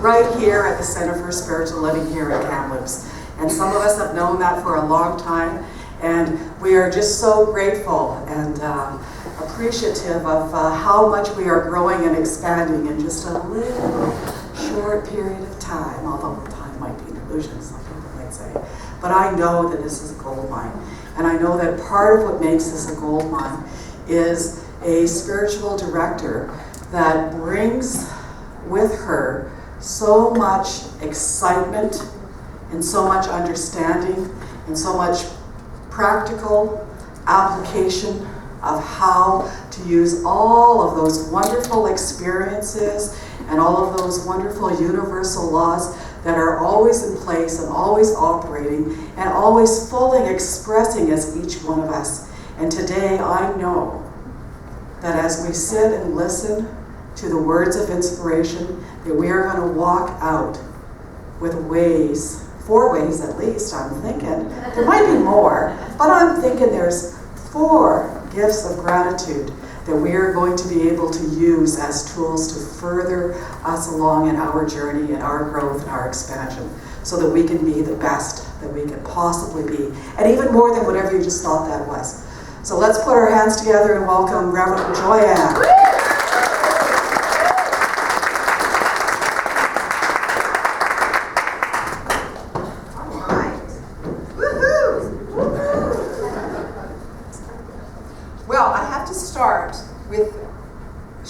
right here at the Center for Spiritual Living here at Kamloops. And some of us have known that for a long time, and we are just so grateful and appreciative of how much we are growing and expanding in just a little short period of time, although time might be an illusion, some people might say. But I know that this is a gold mine, and I know that part of what makes this a gold mine is a spiritual director that brings with her so much excitement and so much understanding and so much practical application of how to use all of those wonderful experiences and all of those wonderful universal laws that are always in place and always operating and always fully expressing as each one of us. And today I know that as we sit and listen to the words of inspiration, that we are going to walk out with ways, 4 ways at least, I'm thinking. There might be more, but I'm thinking there's 4 gifts of gratitude that we are going to be able to use as tools to further us along in our journey and our growth and our expansion, so that we can be the best that we can possibly be, and even more than whatever you just thought that was. So let's put our hands together and welcome Reverend Joyanne.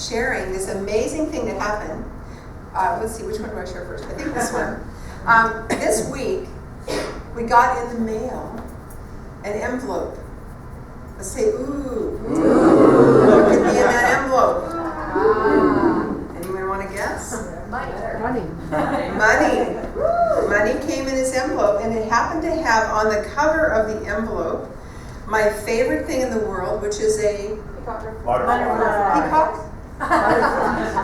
Sharing this amazing thing that happened. Let's see, which one do I share first? I think this one. This week, we got in the mail an envelope. Let's say, ooh. What could be in that envelope? Anyone want to guess? Money. Money came in this envelope, and it happened to have on the cover of the envelope my favorite thing in the world, which is a peacock. I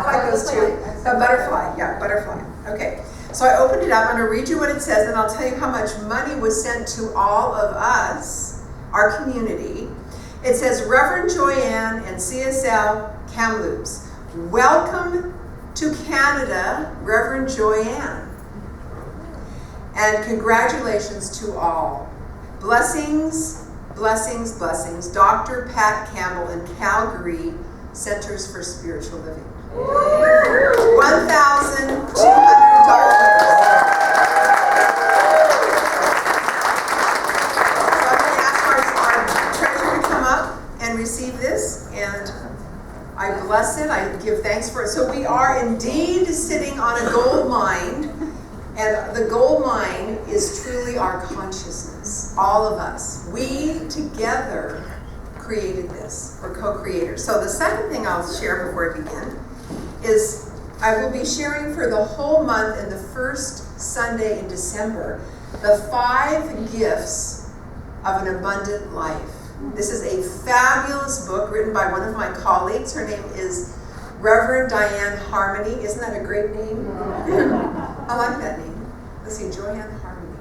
like those too. A butterfly, yeah, butterfly. Okay, so I opened it up. I'm going to read you what it says, and I'll tell you how much money was sent to all of us, our community. It says, Reverend Joyanne and CSL Kamloops, welcome to Canada, Reverend Joyanne. And congratulations to all. Blessings, blessings, blessings. Dr. Pat Campbell in Calgary Centers for Spiritual Living. $1,200. So I'm going to ask our treasurer to come up and receive this, and I bless it. I give thanks for it. So we are indeed sitting on a gold mine, and the gold mine is truly our consciousness, all of us. We together created this, or co-creators. So the second thing I'll share before I begin is I will be sharing for the whole month and the first Sunday in December the 5 gifts of an abundant life. This is a fabulous book written by one of my colleagues. Her name is Reverend Diane Harmony. Isn't that a great name? I like that name. Let's see, Joyanne Harmony.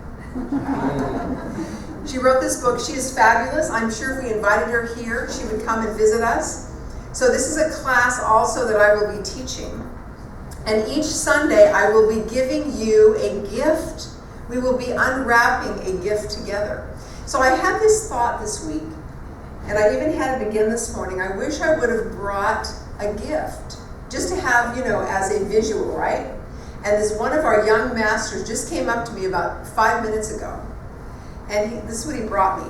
She wrote this book. She is fabulous. I'm sure if we invited her here, she would come and visit us. So this is a class also that I will be teaching. And each Sunday, I will be giving you a gift. We will be unwrapping a gift together. So I had this thought this week, and I even had it again this morning. I wish I would have brought a gift, just to have, as a visual, right? And this one of our young masters just came up to me about 5 minutes ago. And this is what he brought me.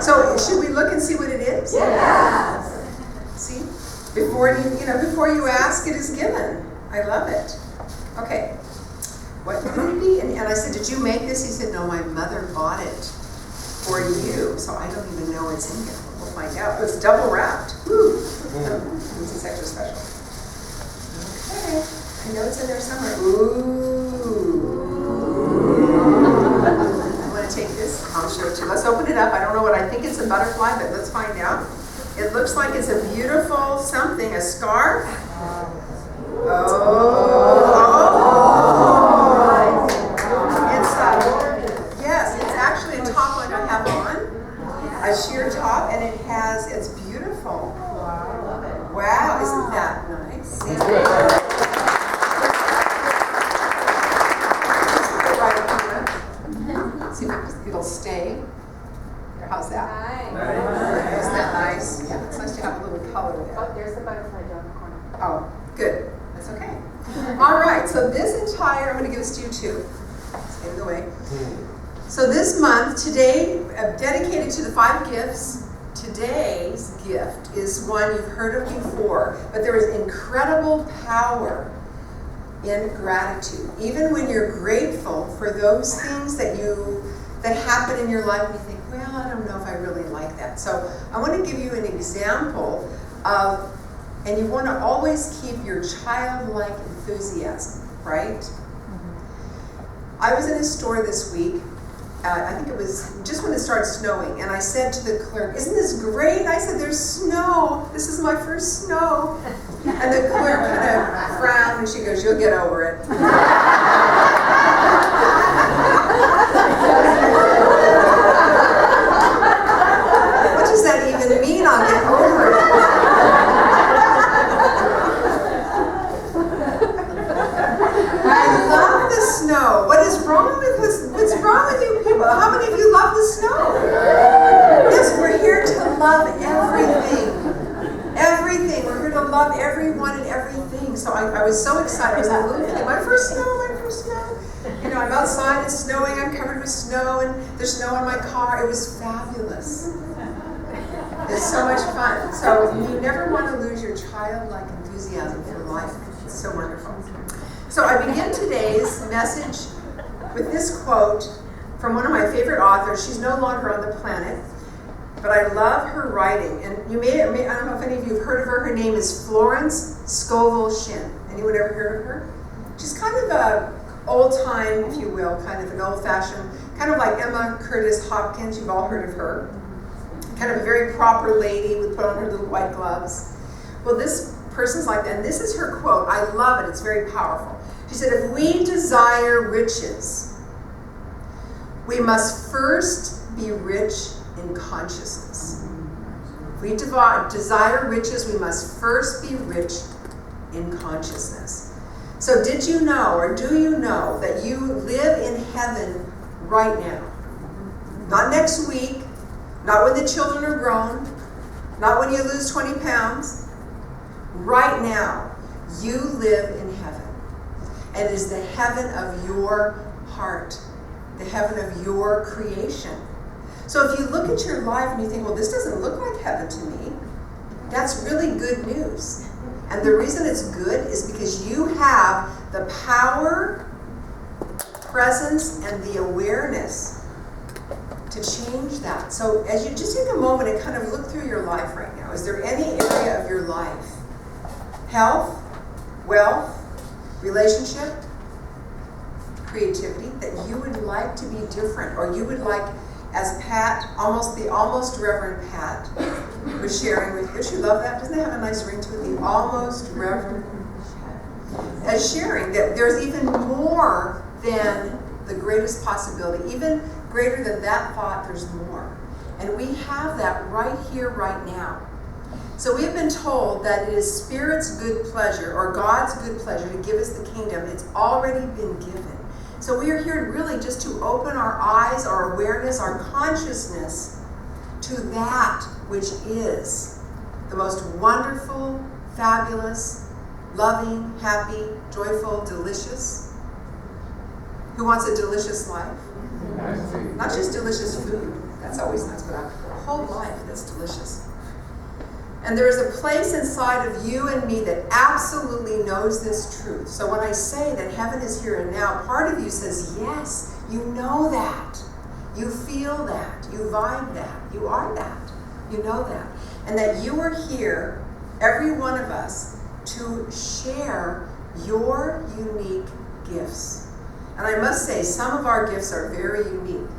So should we look and see what it is? Yes. See, before you ask, it is given. I love it. Okay, what could it be? And I said, did you make this? He said, no, my mother bought it for you. So I don't even know what's in here. We'll find out. But it's double wrapped. Woo. This is extra special. Okay. I know it's in there somewhere. Ooh. I'm going to take this. I'll show it to you. Let's open it up. I don't know what I think it's a butterfly, but let's find out. It looks like it's a beautiful something, a scarf. Yes, it's actually a top like I have on. A sheer top, and it's beautiful. Wow, isn't that nice? Right up here. See if it'll stay. How's that? Isn't that nice? Yeah, it's nice to have a little color there. Oh, there's the butterfly down the corner. Oh, good. That's okay. All right, so this entire, I'm going to give this to you too. Stay in the way. So this month, today, dedicated to the 5 gifts, today's gift is one you've heard of before, but there is incredible power in gratitude. Even when you're grateful for those things that happen in your life, and you think, well, I don't know if I really like that. So I want to give you an example of, and you want to always keep your childlike enthusiasm, right? I was in a store this week. I think it was just when it started snowing, and I said to the clerk, "Isn't this great?" I said, "There's snow. This is my first snow." And the clerk kind of frowned, and she goes, "You'll get over it." What does that even mean? I'll get over it. I love the snow. What's wrong with you people? How many of you love the snow? Yes, we're here to love everything. Everything. We're here to love everyone and everything. So I was so excited. I was like, "Look, my first snow. You know, I'm outside, it's snowing, I'm covered with snow, and there's snow on my car." It was fabulous. It's so much fun. So you never want to lose your childlike enthusiasm for life. It's so wonderful. So I begin today's message with this quote from one of my favorite authors. She's no longer on the planet, but I love her writing. And you may, I don't know if any of you have heard of her. Her name is Florence Scovel Shinn. Anyone ever heard of her? She's kind of a old-time, if you will, kind of an old-fashioned, kind of like Emma Curtis Hopkins. You've all heard of her. Kind of a very proper lady with put on her little white gloves. Well, this person's like that, and this is her quote. I love it. It's very powerful. She said, "If we desire riches, we must first be rich in consciousness." If we desire riches, we must first be rich in consciousness. So did you know, or do you know, that you live in heaven right now? Not next week, not when the children are grown, not when you lose 20 pounds. Right now, you live in heaven. And it is the heaven of your heart, the heaven of your creation. So if you look at your life and you think, well, this doesn't look like heaven to me, that's really good news. And the reason it's good is because you have the power, presence, and the awareness to change that. So as you just take a moment and kind of look through your life right now, is there any area of your life, health, wealth, relationship, creativity, that you would like to be different, or you would like, as Pat, the almost Reverend Pat was sharing with you. Don't you love that? Doesn't that have a nice ring to it? The almost Reverend Pat. As sharing that there's even more than the greatest possibility, even greater than that thought, there's more. And we have that right here, right now. So we have been told that it is Spirit's good pleasure, or God's good pleasure, to give us the kingdom. It's already been given. So we are here really just to open our eyes, our awareness, our consciousness to that which is the most wonderful, fabulous, loving, happy, joyful, delicious. Who wants a delicious life? Not just delicious food. That's always nice, but a whole life that's delicious. And there is a place inside of you and me that absolutely knows this truth. So when I say that heaven is here and now, part of you says, yes, you know that. You feel that. You vibe that. You are that. You know that. And that you are here, every one of us, to share your unique gifts. And I must say, some of our gifts are very unique.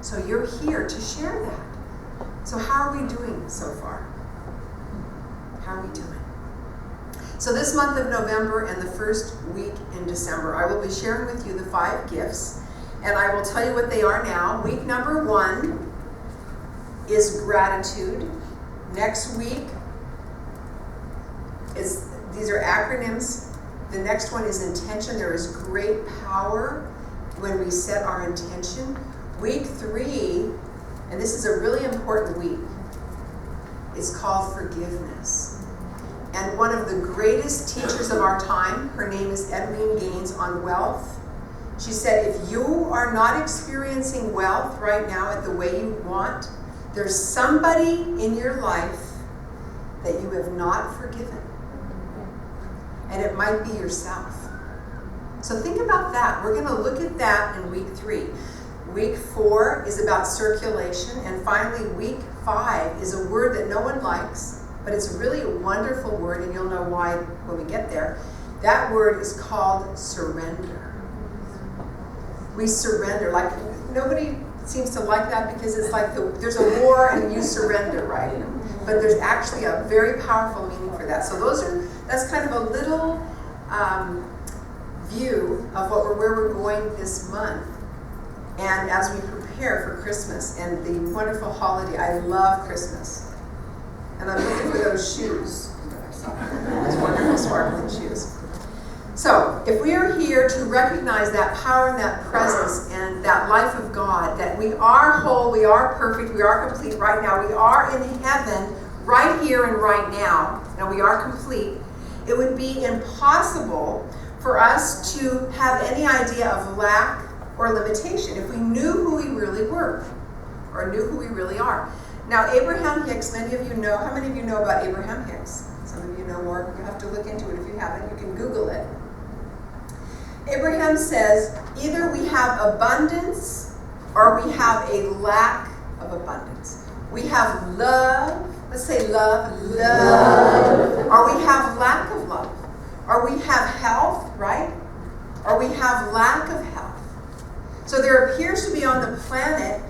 So you're here to share that. So how are we doing so far? How are we doing? So this month of November and the first week in December, I will be sharing with you the 5 gifts, and I will tell you what they are now. Week number 1 is gratitude. Next week is These are acronyms. The next one is intention. There is great power when we set our intention. Week 3, and this is a really important week, is called forgiveness. And one of the greatest teachers of our time, her name is Edwene Gaines, on wealth. She said, if you are not experiencing wealth right now at the way you want, there's somebody in your life that you have not forgiven. And it might be yourself. So think about that. We're going to look at that in week 3. Week 4 is about circulation. And finally, week 5 is a word that no one likes, but it's really a wonderful word, and you'll know why when we get there. That word is called surrender. We surrender. Like, nobody seems to like that because it's like there's a war and you surrender, right? But there's actually a very powerful meaning for that. So that's kind of a little view of where we're going this month. And as we prepare for Christmas and the wonderful holiday, I love Christmas. And I'm looking for those shoes. Those wonderful sparkling shoes. So, if we are here to recognize that power and that presence and that life of God, that we are whole, we are perfect, we are complete right now, we are in heaven right here and right now, and we are complete, it would be impossible for us to have any idea of lack or limitation if we knew who we really were or knew who we really are. Now, Abraham Hicks, many of you know, how many of you know about Abraham Hicks? Some of you know more. You have to look into it. If you haven't, you can Google it. Abraham says, either we have abundance or we have a lack of abundance. We have love, let's say love, or we have lack of love. Or we have health, right? Or we have lack of health. So there appears to be on the planet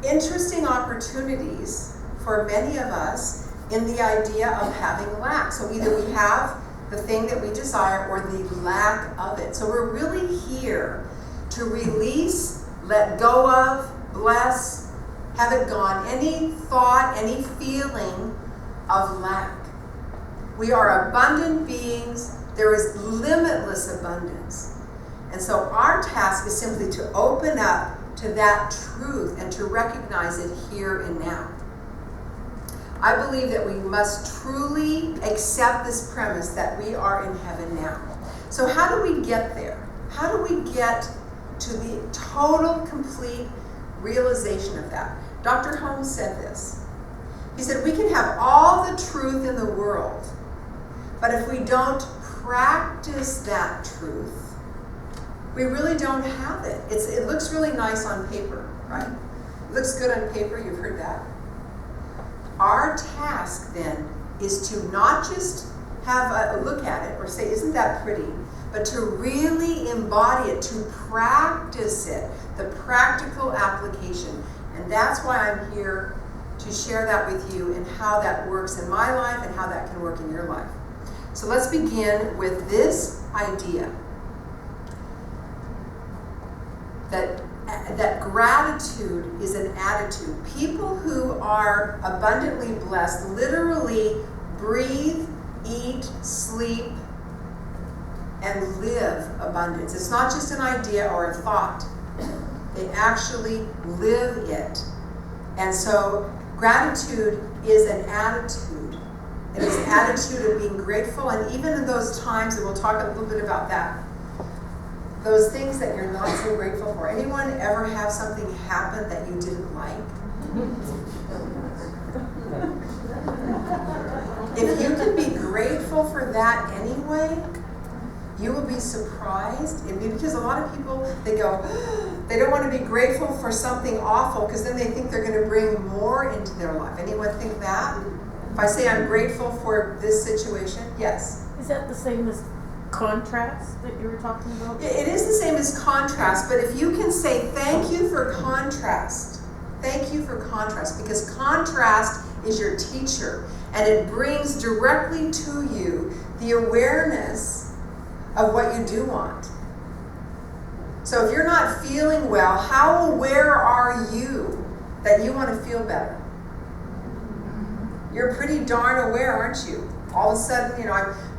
interesting opportunities for many of us in the idea of having lack. So either we have the thing that we desire or the lack of it. So we're really here to release, let go of, bless, have it gone, any thought, any feeling of lack. We are abundant beings. There is limitless abundance. And so our task is simply to open up to that truth and to recognize it here and now. I believe that we must truly accept this premise that we are in heaven now. So how do we get there? How do we get to the total, complete realization of that? Dr. Holmes said this. He said, we can have all the truth in the world, but if we don't practice that truth, we really don't have it. It looks really nice on paper, right? It looks good on paper, you've heard that. Our task then is to not just have a look at it or say, isn't that pretty? But to really embody it, to practice it, the practical application. And that's why I'm here to share that with you and how that works in my life and how that can work in your life. So let's begin with this idea that gratitude is an attitude. People who are abundantly blessed literally breathe, eat, sleep, and live abundance. It's not just an idea or a thought. They actually live it. And so gratitude is an attitude. It is an attitude of being grateful, and even in those times, and we'll talk a little bit about that, those things that you're not so grateful for. Anyone ever have something happen that you didn't like? If you can be grateful for that anyway, you will be surprised. Because a lot of people, they go, they don't want to be grateful for something awful because then they think they're going to bring more into their life. Anyone think that? If I say I'm grateful for this situation, yes. Is that the same as contrast that you were talking about? It is the same as contrast, but if you can say thank you for contrast, because contrast is your teacher, and it brings directly to you the awareness of what you do want. So if you're not feeling well, how aware are you that you want to feel better? You're pretty darn aware, aren't you? all of a sudden,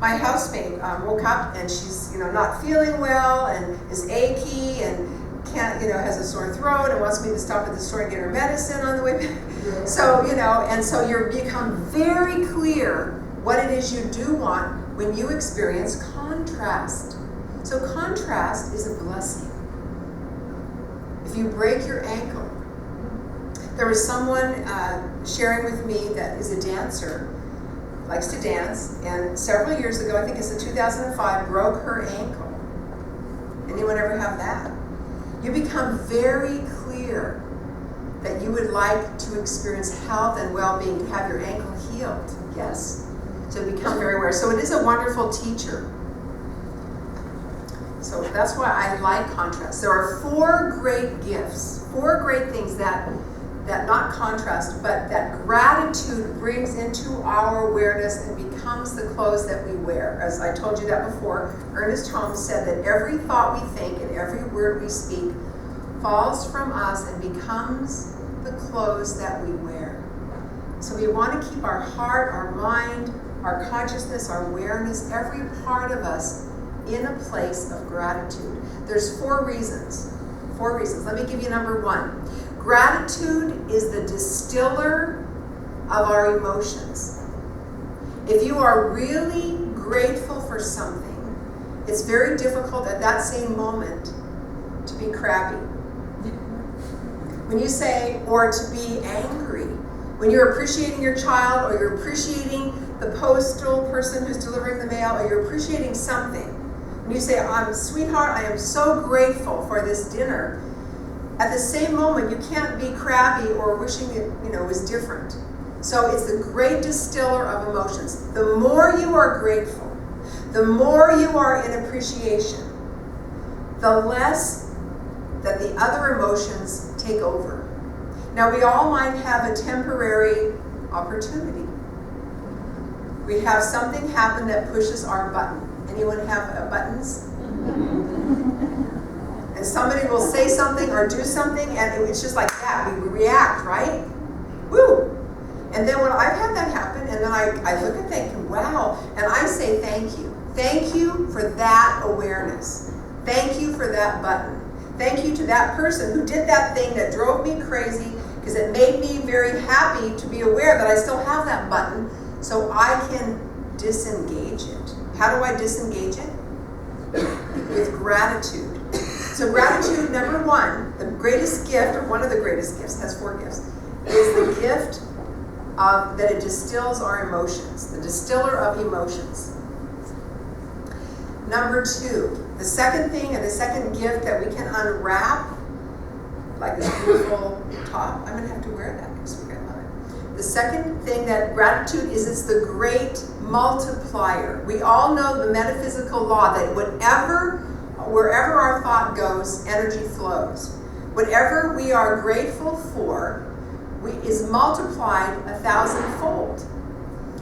my housemate woke up and she's, not feeling well and is achy and can't, has a sore throat and wants me to stop at the store and get her medicine on the way back. So, and so you become very clear what it is you do want when you experience contrast. So contrast is a blessing. If you break your ankle, there was someone sharing with me that is a dancer, likes to dance, and several years ago, I think it's in 2005, broke her ankle. Anyone ever have that? You become very clear that you would like to experience health and well-being, to have your ankle healed. Yes? So become very aware. So it is a wonderful teacher. So that's why I like contrast. There are 4 great gifts, 4 great things that not contrast, but that gratitude brings into our awareness and becomes the clothes that we wear. As I told you that before, Ernest Holmes said that every thought we think and every word we speak falls from us and becomes the clothes that we wear. So we want to keep our heart, our mind, our consciousness, our awareness, every part of us in a place of gratitude. There's 4 reasons. 4 reasons. Let me give you number 1. Gratitude is the distiller of our emotions. If you are really grateful for something, it's very difficult at that same moment to be crabby. When you say, or to be angry, when you're appreciating your child, or you're appreciating the postal person who's delivering the mail, or you're appreciating something, when you say, sweetheart, I am so grateful for this dinner, at the same moment, you can't be crabby or wishing it, was different. So it's the great distiller of emotions. The more you are grateful, the more you are in appreciation, the less that the other emotions take over. Now, we all might have a temporary opportunity. We have something happen that pushes our button. Anyone have buttons? And somebody will say something or do something, and it's just like that. We react, right? Woo! And then when I've had that happen, and then I look and think, wow, and I say thank you. Thank you for that awareness. Thank you for that button. Thank you to that person who did that thing that drove me crazy, because it made me very happy to be aware that I still have that button, so I can disengage it. How do I disengage it? With gratitude. So gratitude, number 1, the greatest gift, or one of the greatest gifts, has 4 gifts, is the gift of that it distills our emotions, the distiller of emotions. Number 2, the second thing and the second gift that we can unwrap, like this beautiful top. I'm going to have to wear that next week. I love it. The second thing that gratitude is, it's the great multiplier. We all know the metaphysical law that wherever our thought goes, energy flows. Whatever we are grateful for is multiplied 1,000-fold.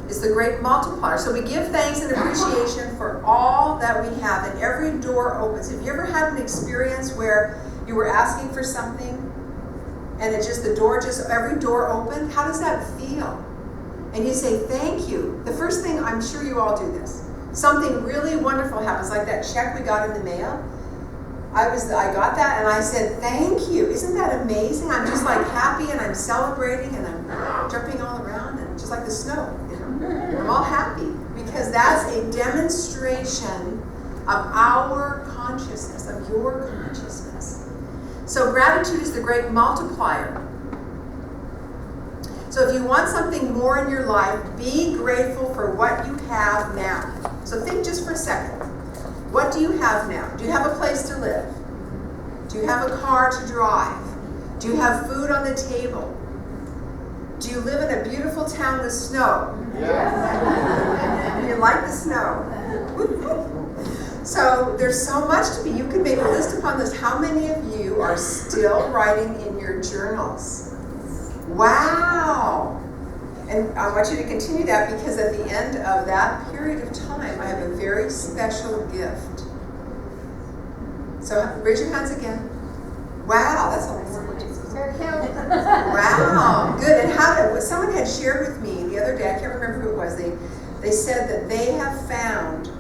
It's the great multiplier. So we give thanks and appreciation for all that we have, and every door opens. Have you ever had an experience where you were asking for something and every door opened? How does that feel? And you say, thank you. The first thing, I'm sure you all do this. Something really wonderful happens, like that check we got in the mail. I got that and I said, thank you. Isn't that amazing? I'm just like happy and I'm celebrating and I'm jumping all around and just like the snow. I'm all happy because that's a demonstration of our consciousness, of your consciousness. So gratitude is the great multiplier. So if you want something more in your life, be grateful for what you have now. So think just for a second. What do you have now? Do you have a place to live? Do you have a car to drive? Do you have food on the table? Do you live in a beautiful town with snow? Yes. You like the snow? So there's so much to be. You could make a list upon list. How many of you are still writing in your journals? Wow! And I want you to continue that because at the end of that period of time, I have a very special gift. So raise your hands again. Wow, that's all. Wow, good. And someone had shared with me the other day, I can't remember who it was, They said that they have found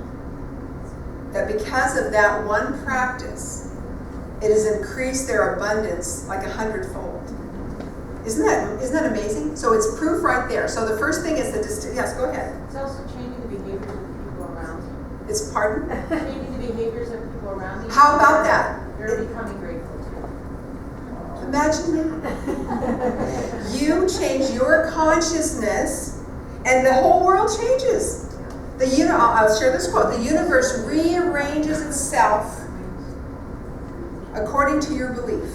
that because of that one practice, it has increased their abundance like 100-fold. Isn't that amazing? So it's proof right there. So the first thing is yes, go ahead. It's also changing the behaviors of the people around you. It's pardon? Changing the behaviors of people around you. How about that? They're becoming grateful too. Imagine that. You change your consciousness and the whole world changes. I'll share this quote. The universe rearranges itself according to your belief.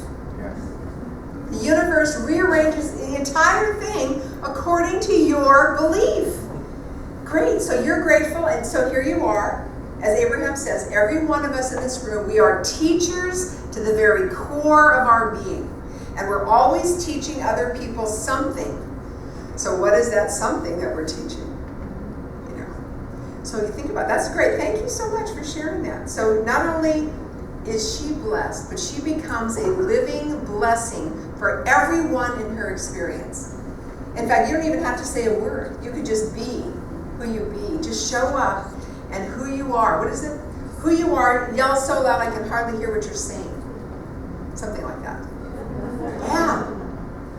The universe rearranges the entire thing according to your belief. Great, so you're grateful, and so here you are. As Abraham says, every one of us in this room, we are teachers to the very core of our being. And we're always teaching other people something. So what is that something that we're teaching? So you think about that's great. Thank you so much for sharing that. So not only is she blessed, but she becomes a living blessing for everyone in her experience. In fact, you don't even have to say a word. You could just be who you be. Just show up and who you are. What is it? Who you are, yell so loud I can hardly hear what you're saying. Something like that. Yeah.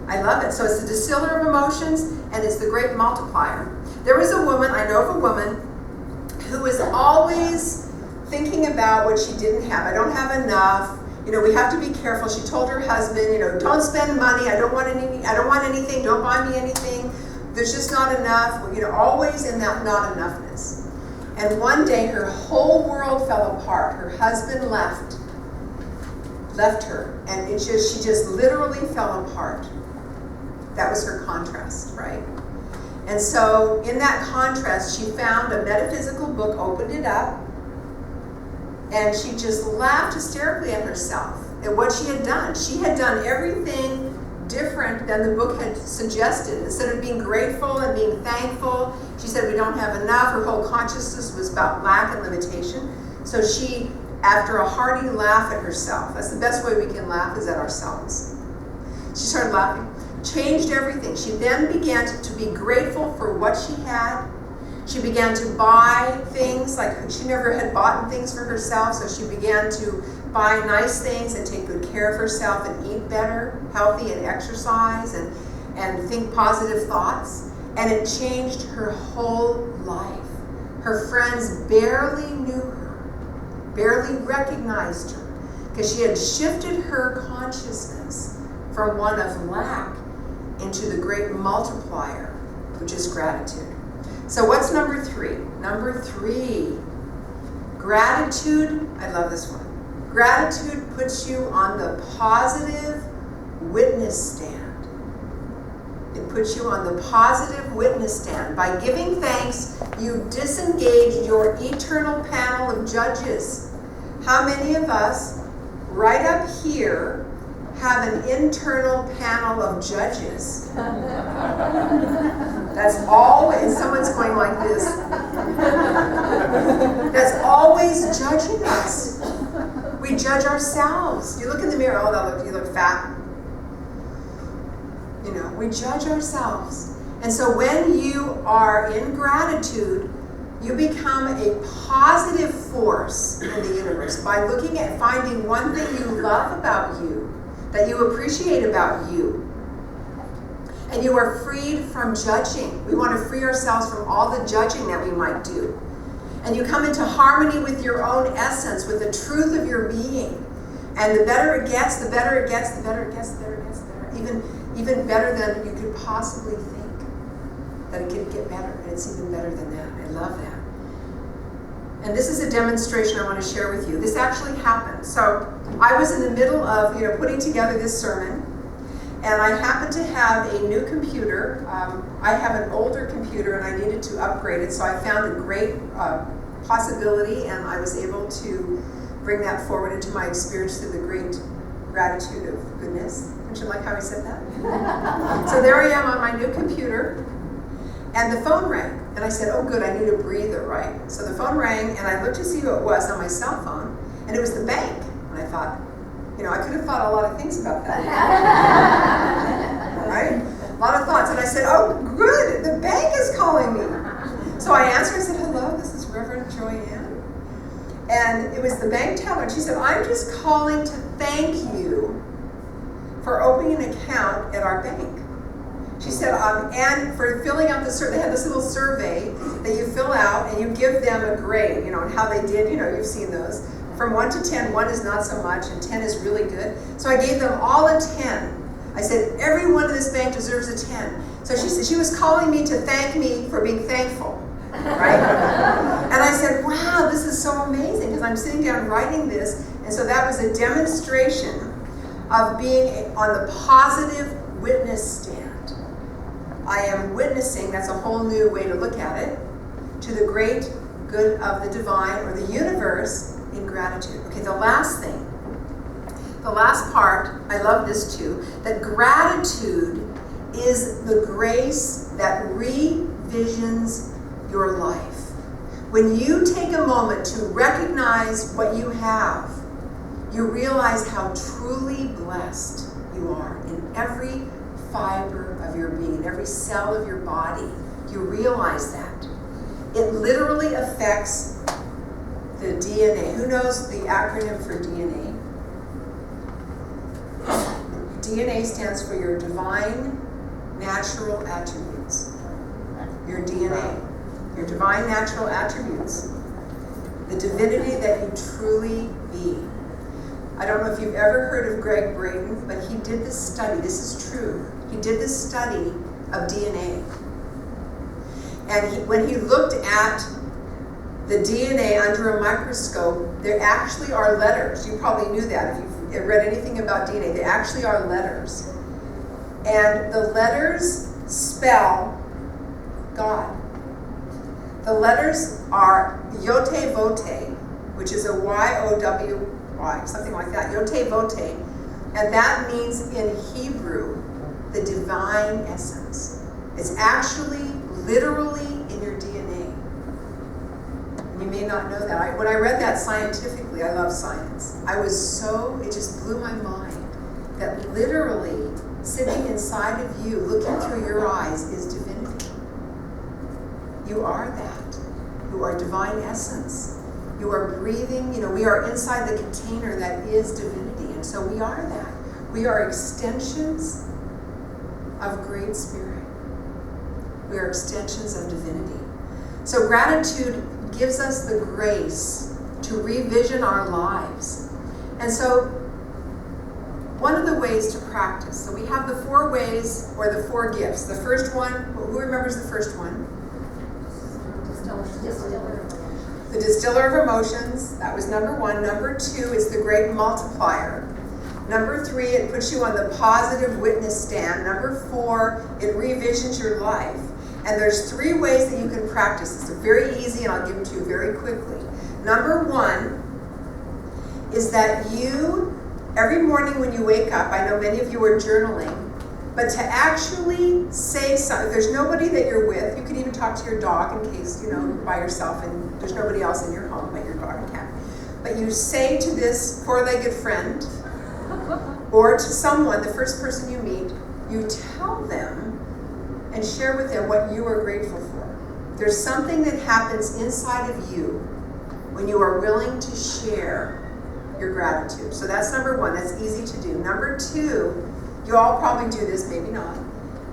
I love it. So it's the distiller of emotions and it's the great multiplier. There was a woman, I know of a woman, who was always thinking about what she didn't have. I don't have enough. We have to be careful. She told her husband, don't spend money. I don't want anything. Don't buy me anything. There's just not enough. Always in that not enoughness. And one day her whole world fell apart. Her husband left her, and she just literally fell apart. That was her contrast, right? And so in that contrast, she found a metaphysical book, opened it up, and she just laughed hysterically at herself at what she had done. She had done everything different than the book had suggested. Instead of being grateful and being thankful, she said we don't have enough. Her whole consciousness was about lack and limitation. So she, after a hearty laugh at herself, that's the best way we can laugh is at ourselves. She started laughing. Changed everything. She then began to be grateful for what she had. She began to buy things like she never had bought things for herself, so she began to buy nice things and take good care of herself and eat better, healthy, and exercise and think positive thoughts. And it changed her whole life. Her friends barely knew her, barely recognized her, because she had shifted her consciousness from one of lack into the great multiplier, which is gratitude. So what's number 3? Number 3, gratitude. I love this one. Gratitude puts you on the positive witness stand. It puts you on the positive witness stand. By giving thanks, you disengage your eternal panel of judges. How many of us, right up here, have an internal panel of judges? That's always, someone's going like this. That's always judging us. We judge ourselves. You look in the mirror, you look fat. We judge ourselves. And so when you are in gratitude, you become a positive force in the universe by looking at finding one thing you love about you, that you appreciate about you. And you are freed from judging. We want to free ourselves from all the judging that we might do. And you come into harmony with your own essence, with the truth of your being. And the better it gets, the better it gets, the better it gets, the better it gets, the better. Even better than you could possibly think. That it could get better, and it's even better than that. I love that. And this is a demonstration I want to share with you. This actually happened. So I was in the middle of putting together this sermon, and I happened to have a new computer. I have an older computer, and I needed to upgrade it, so I found a great possibility, and I was able to bring that forward into my experience through the great gratitude of goodness. Don't you like how I said that? So there I am on my new computer, and the phone rang. And I said, oh good, I need a breather, right? So the phone rang, and I looked to see who it was on my cell phone, and it was the bank. And I thought, I could have thought a lot of things about that. Right? A lot of thoughts. And I said, oh good, the bank is calling me. So I was the bank teller, and she said, I'm just calling to thank you for opening an account at our bank. She said, and for filling out they had this little survey that you fill out and you give them a grade, on how they did, you've seen those. From 1 to 10, 1 is not so much, and 10 is really good. So I gave them all a 10. I said, everyone in this bank deserves a 10. So she said she was calling me to thank me for being thankful, right? And I said, wow, this is so amazing, because I'm sitting down writing this, and so that was a demonstration of being on the positive witness stand. I am witnessing, that's a whole new way to look at it, to the great good of the divine or the universe in gratitude. Okay, the last thing. The last part, I love this too, that gratitude is the grace that revisions your life. When you take a moment to recognize what you have, you realize how truly blessed you are in every fiber of your being, in every cell of your body. You realize that. It literally affects the DNA. Who knows the acronym for DNA? DNA stands for your divine natural attributes. Your DNA. Your divine natural attributes. The divinity that you truly be. I don't know if you've ever heard of Greg Braden, but he did this study. This is true. He did this study of DNA. And when he looked at the DNA under a microscope, there actually are letters. You probably knew that if you've read anything about DNA. There actually are letters. And the letters spell God. The letters are Yote Vote, which is a Y-O-W-Y, something like that, Yote Vote. And that means in Hebrew, the divine essence. It's actually literally in your DNA. You may not know that. When I read that scientifically, I love science. It just blew my mind that literally sitting inside of you, looking through your eyes, is divinity. You are that. You are divine essence. You are breathing, we are inside the container that is divinity. And so we are that. We are extensions of Great Spirit. We are extensions of divinity. So gratitude gives us the grace to revision our lives. And so one of the ways to practice, so we have the 4 ways, or the 4 gifts. The first one, who remembers the first one? The distiller of emotions, that was number 1. Number 2 is the great multiplier. Number 3, it puts you on the positive witness stand. Number 4, it revisions your life. And there's 3 ways that you can practice this. They're very easy, and I'll give them to you very quickly. Number 1 is that you, every morning when you wake up, I know many of you are journaling, but to actually say something, if there's nobody that you're with, you can even talk to your dog in case, you're by yourself and there's nobody else in your home but your dog and cat. But you say to this 4-legged friend, or to someone, the first person you meet, you tell them and share with them what you are grateful for. There's something that happens inside of you when you are willing to share your gratitude. So that's number 1. That's easy to do. Number 2, you all probably do this, maybe not,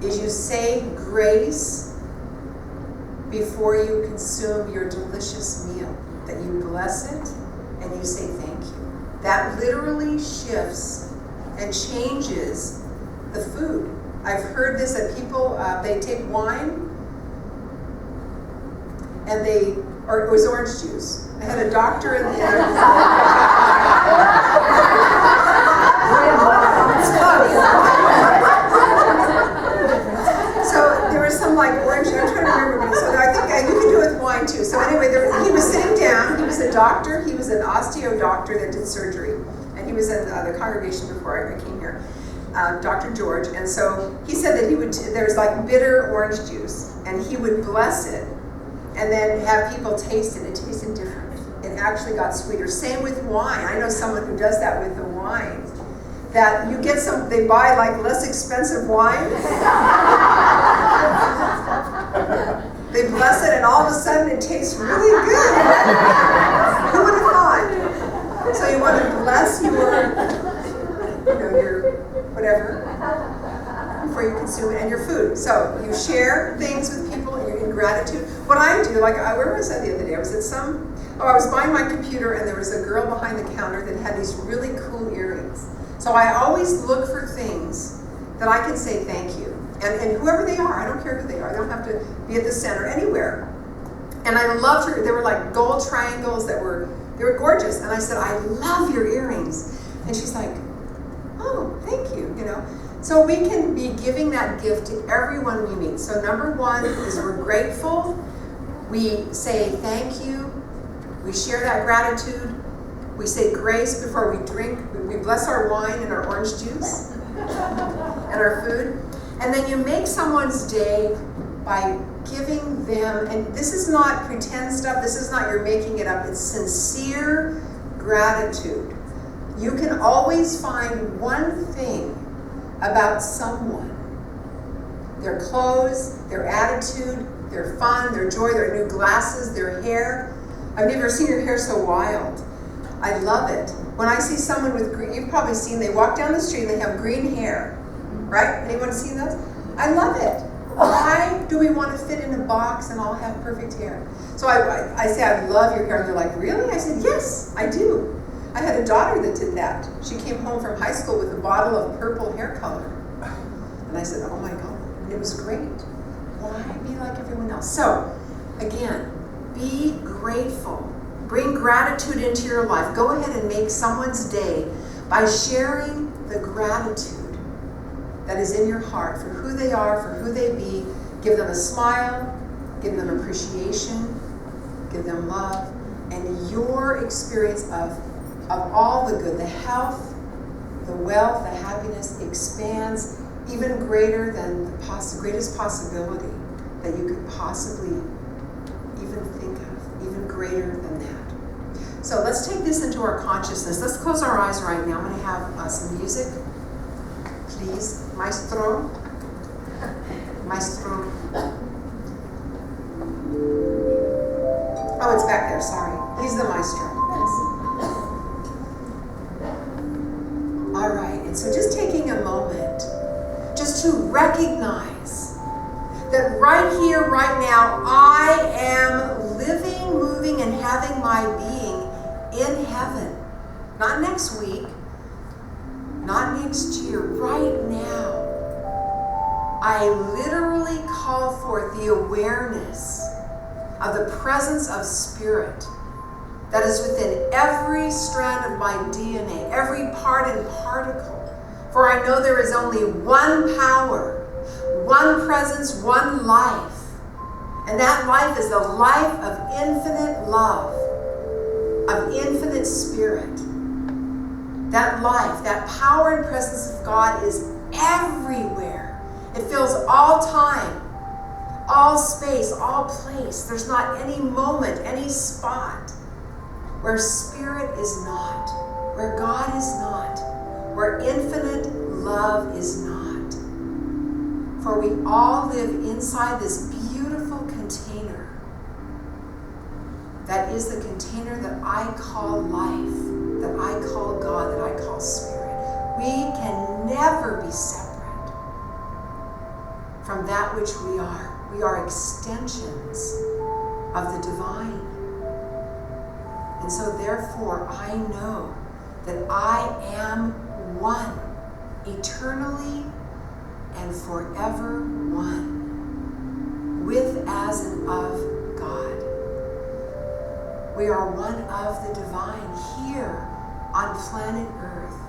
is you say grace before you consume your delicious meal. That you bless it and you say thank you. That literally shifts and changes the food. I've heard this that people, they take wine and or it was orange juice. I had a doctor in the So there was some orange, I'm trying to remember, so I think you can do it with wine too. So anyway, he was sitting down, he was a doctor, he was an osteo doctor that did surgery. And he was in the congregation before I came here. Dr. George, and so he said that there's bitter orange juice, and he would bless it, and then have people taste it. It tasted different. It actually got sweeter. Same with wine. I know someone who does that with the wine. That you get they buy less expensive wine. They bless it, and all of a sudden it tastes really good. Who would have thought? consume it, and your food. So you share things with people in gratitude. What I do, like, where was I the other day? I was at I was buying my computer, and there was a girl behind the counter that had these really cool earrings. So I always look for things that I can say thank you. And whoever they are, I don't care who they are. They don't have to be at the center, anywhere. And I loved her. They were like gold triangles they were gorgeous. And I said, I love your earrings. And she's like, oh, thank you, you know. So we can be giving that gift to everyone we meet. So number one is we're grateful. We say thank you. We share that gratitude. We say grace before we drink. We bless our wine and our orange juice and our food. And then you make someone's day by giving them, and this is not pretend stuff, this is not you're making it up, it's sincere gratitude. You can always find one thing about someone. Their clothes, their attitude, their fun, their joy, their new glasses, their hair. I've never seen your hair so wild. I love it. When I see someone with green, you've probably seen, they walk down the street and they have green hair, right? Anyone seen those? I love it. Why do we want to fit in a box and all have perfect hair? So I say, I love your hair. And they're like, really? I said, yes, I do. I had a daughter that did that. She came home from high school with a bottle of purple hair color. And I said, oh my God. And it was great. Why be like everyone else? So, again, be grateful. Bring gratitude into your life. Go ahead and make someone's day by sharing the gratitude that is in your heart for who they are, for who they be. Give them a smile, give them appreciation, give them love, and your experience of all the good, the health, the wealth, the happiness expands even greater than the greatest possibility that you could possibly even think of, even greater than that. So let's take this into our consciousness. Let's close our eyes right now. I'm going to have some music. Please, maestro. Maestro. Oh, it's back there, sorry. He's the maestro. All right, and so just taking a moment just to recognize that right here, right now, I am living, moving, and having my being in heaven. Not next week, not next year, right now. I literally call forth the awareness of the presence of spirit that is within every strand of my DNA, every part and particle. For I know there is only one power, one presence, one life. And that life is the life of infinite love, of infinite spirit. That life, that power and presence of God is everywhere. It fills all time, all space, all place. There's not any moment, any spot where spirit is not, where God is not, where infinite love is not. For we all live inside this beautiful container that is the container that I call life, that I call God, that I call spirit. We can never be separate from that which we are. We are extensions of the divine. And so therefore, I know that I am one, eternally and forever one, with, as, and of God. We are one of the divine here on planet Earth,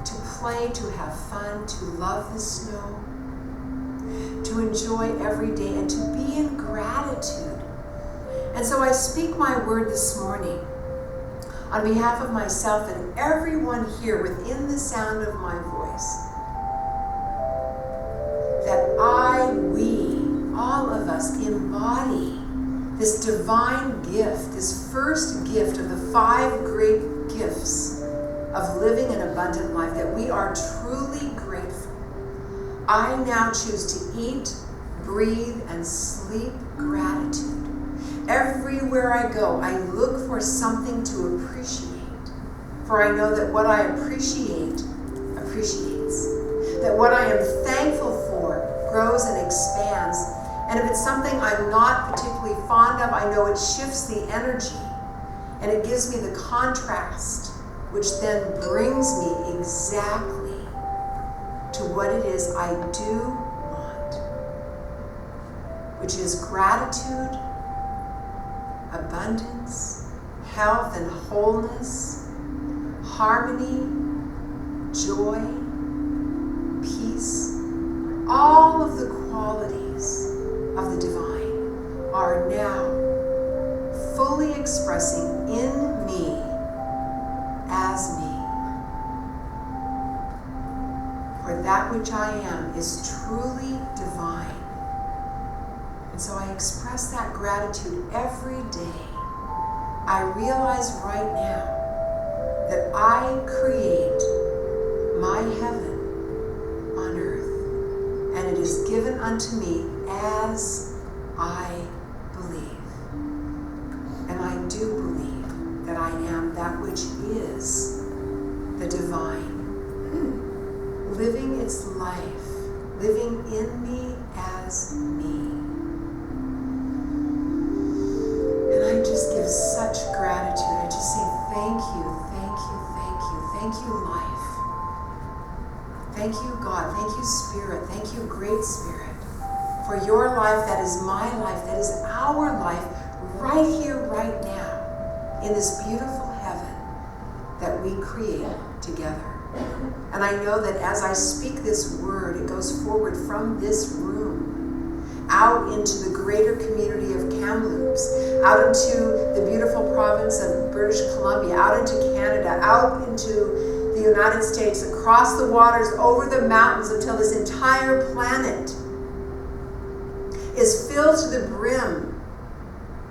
to play, to have fun, to love the snow, to enjoy every day, and to be in gratitude. And so I speak my word this morning on behalf of myself and everyone here within the sound of my voice, that we, all of us, embody this divine gift, this first gift of the 5 great gifts of living an abundant life, that we are truly grateful. I now choose to eat, breathe, and sleep gratitude. Everywhere I go, I look for something to appreciate. For I know that what I appreciate appreciates. that what I am thankful for grows and expands. And if it's something I'm not particularly fond of, I know it shifts the energy and it gives me the contrast, which then brings me exactly to what it is I do want, which is gratitude, abundance, health and wholeness, harmony, joy, peace. All of the qualities of the divine are now fully expressing in me as me. For that which I am is truly divine. And so I express that gratitude every day. I realize right now that I create my heaven on earth, and it is given unto me as I believe. And I do believe that I am that which is the divine, living its life, living in me as me. And I just give such gratitude. I just say thank you, thank you, thank you, thank you, life. Thank you, God. Thank you, Spirit. Thank you, Great Spirit, for your life that is my life, that is our life, right here, right now, in this beautiful heaven that we create together. And I know that as I speak this word, it goes forward from this room out into the greater community of Kamloops, out into the beautiful province of British Columbia, out into Canada, out into the United States, across the waters, over the mountains, until this entire planet is filled to the brim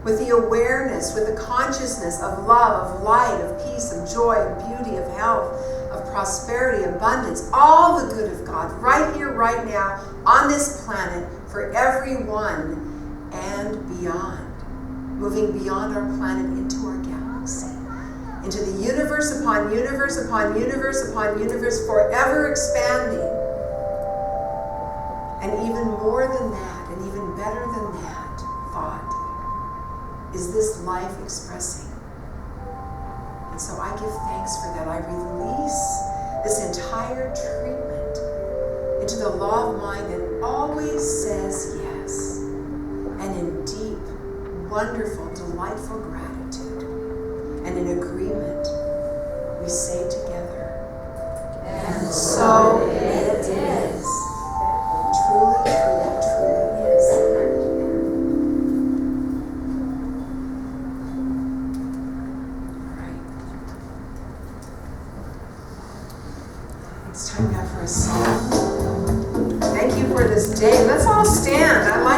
with the awareness, with the consciousness of love, of light, of peace, of joy, of beauty, of health, of prosperity, abundance, all the good of God, right here, right now, on this planet, for everyone and beyond, moving beyond our planet into our galaxy, into the universe upon universe upon universe upon universe, forever expanding. And even more than that, and even better than that thought, is this life expressing. And so I give thanks for that. I release this entire treatment into the law of mind that always says yes, and in deep, wonderful, delightful gratitude and in agreement, we say together, and so it is. Truly, truly, truly is. All right. It's time now for a song. Thank you for this day. Let's all stand. I like this.